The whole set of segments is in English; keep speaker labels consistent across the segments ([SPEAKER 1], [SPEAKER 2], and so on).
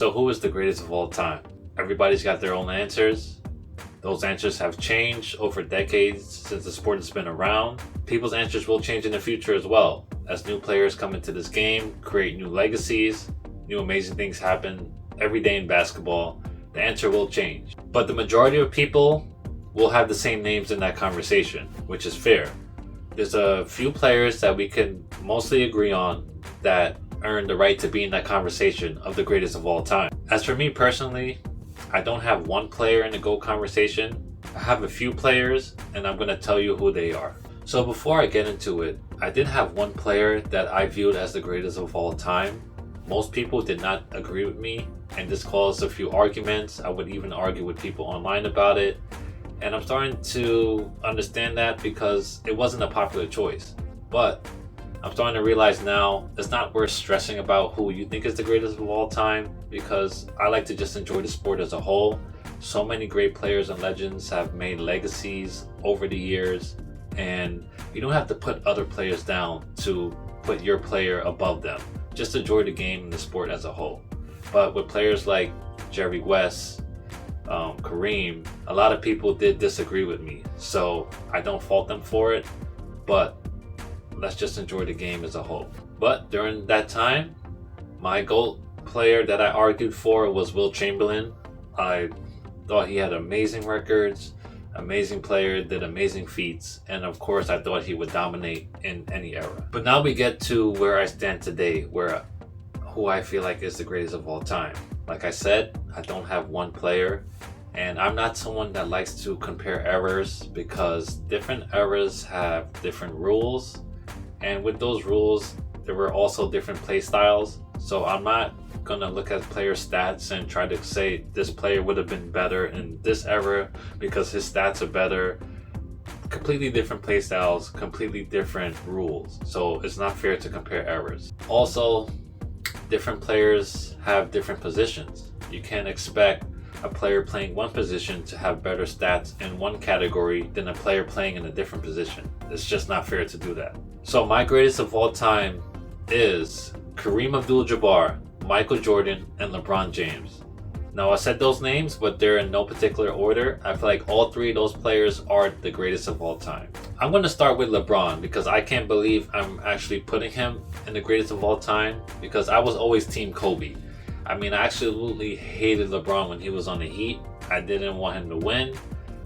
[SPEAKER 1] So who is the greatest of all time? Everybody's got their own answers. Those answers have changed over decades since the sport has been around. People's answers will change in the future as well. As new players come into this game, create new legacies, new amazing things happen every day in basketball, the answer will change. But the majority of people will have the same names in that conversation, which is fair. There's a few players that we can mostly agree on that earn the right to be in that conversation of the greatest of all time. As for me personally, I don't have one player in the GOAT conversation. I have a few players, and I'm going to tell you who they are. So before I get into it, I did have one player that I viewed as the greatest of all time. Most people did not agree with me, and this caused a few arguments. I would even argue with people online about it. And I'm starting to understand that because it wasn't a popular choice. But I'm starting to realize now it's not worth stressing about who you think is the greatest of all time, because I like to just enjoy the sport as a whole. So many great players and legends have made legacies over the years, and you don't have to put other players down to put your player above them. Just enjoy the game and the sport as a whole. But with players like Jerry West, Kareem, a lot of people did disagree with me, so I don't fault them for it, but let's just enjoy the game as a whole. But during that time, my GOAT player that I argued for was Wilt Chamberlain. I thought he had amazing records, amazing player, did amazing feats, and of course I thought he would dominate in any era. But now we get to where I stand today, who I feel like is the greatest of all time. Like I said, I don't have one player, and I'm not someone that likes to compare eras because different eras have different rules, and with those rules there were also different play styles. So I'm not gonna look at player stats and try to say this player would have been better in this era because his stats are better. Completely different play styles, completely different rules, so it's not fair to compare eras. Also, different players have different positions. You can't expect a player playing one position to have better stats in one category than a player playing in a different position. It's just not fair to do that. So my greatest of all time is Kareem Abdul Jabbar, Michael Jordan, and LeBron James. Now I said those names, but they're in no particular order. I feel like all three of those players are the greatest of all time. I'm going to start with LeBron because I can't believe I'm actually putting him in the greatest of all time, because I was always Team Kobe. I mean, I absolutely hated LeBron when he was on the Heat. I didn't want him to win.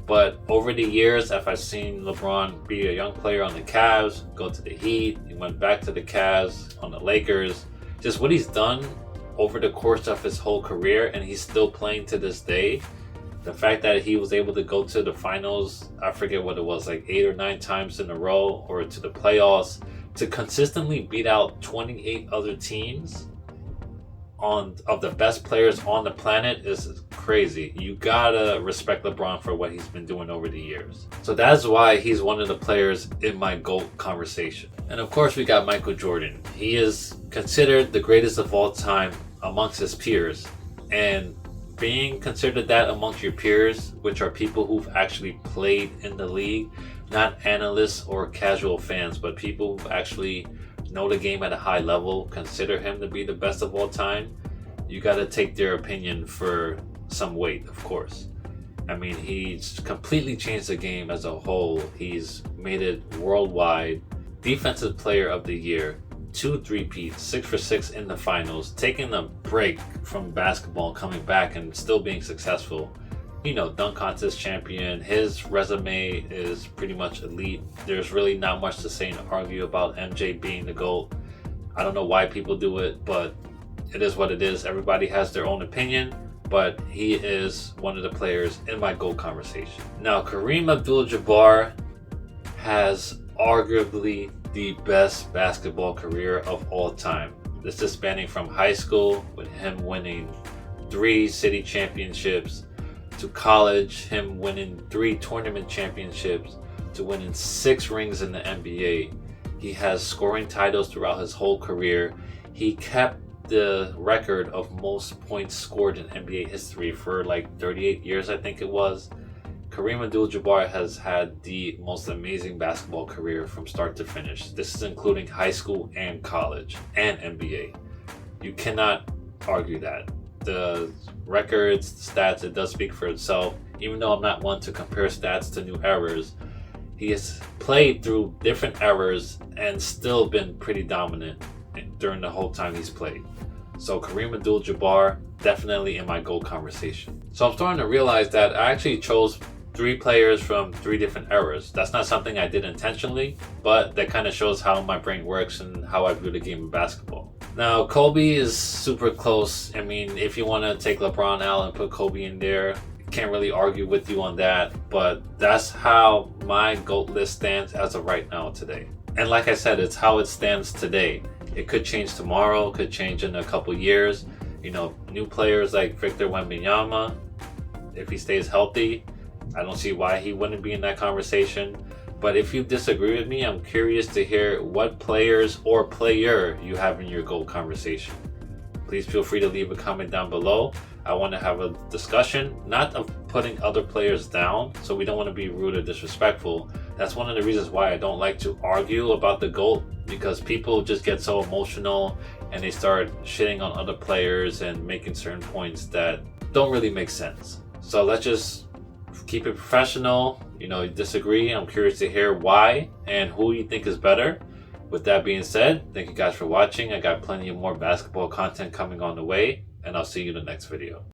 [SPEAKER 1] But over the years, as I've seen LeBron be a young player on the Cavs, go to the Heat, he went back to the Cavs, on the Lakers, just what he's done over the course of his whole career, and he's still playing to this day. The fact that he was able to go to the finals, I forget what it was, like 8 or 9 times in a row, or to the playoffs, to consistently beat out 28 other teams of the best players on the planet is crazy. You gotta respect LeBron for what he's been doing over the years. So that's why he's one of the players in my GOAT conversation. And of course we got Michael Jordan. He is considered the greatest of all time amongst his peers. And being considered that amongst your peers, which are people who've actually played in the league, not analysts or casual fans, but people who actually know the game at a high level, consider him to be the best of all time, you got to take their opinion for some weight, of course. I mean, he's completely changed the game as a whole. He's made it worldwide. Defensive Player of the Year, 2 3-peats, 6 for 6 in the finals, taking a break from basketball, coming back and still being successful. Dunk contest champion. His resume is pretty much elite. There's really not much to say and argue about MJ being the GOAT. I don't know why people do it, but it is what it is. Everybody has their own opinion, but he is one of the players in my GOAT conversation. Now, Kareem Abdul Jabbar has arguably the best basketball career of all time. This is spanning from high school, with him winning 3 city championships, to college, him winning 3 tournament championships, to winning 6 rings in the NBA. He has scoring titles throughout his whole career. He kept the record of most points scored in NBA history for like 38 years, I think it was. Kareem Abdul Jabbar has had the most amazing basketball career from start to finish. This is including high school and college and NBA. You cannot argue that. The records, the stats, it does speak for itself. Even though I'm not one to compare stats to new errors, he has played through different eras and still been pretty dominant during the whole time he's played. So Kareem Abdul Jabbar, definitely in my GOAT conversation. So I'm starting to realize that I actually chose 3 players from 3 different eras. That's not something I did intentionally, but that kind of shows how my brain works and how I view the game of basketball. Now, Kobe is super close. I mean, if you want to take LeBron out and put Kobe in there, can't really argue with you on that, but that's how my GOAT list stands as of right now today. And like I said, it's how it stands today. It could change tomorrow, could change in a couple years. You know, new players like Victor Wembanyama, if he stays healthy, I don't see why he wouldn't be in that conversation. But if you disagree with me, I'm curious to hear what players or player you have in your GOAT conversation. Please feel free to leave a comment down below. I want to have a discussion, not of putting other players down, so we don't want to be rude or disrespectful. That's one of the reasons why I don't like to argue about the GOAT, because people just get so emotional and they start shitting on other players and making certain points that don't really make sense. So let's just keep it professional. You know, you disagree, I'm curious to hear why and who you think is better. With that being said, thank you guys for watching. I got plenty of more basketball content coming on the way, and I'll see you in the next video.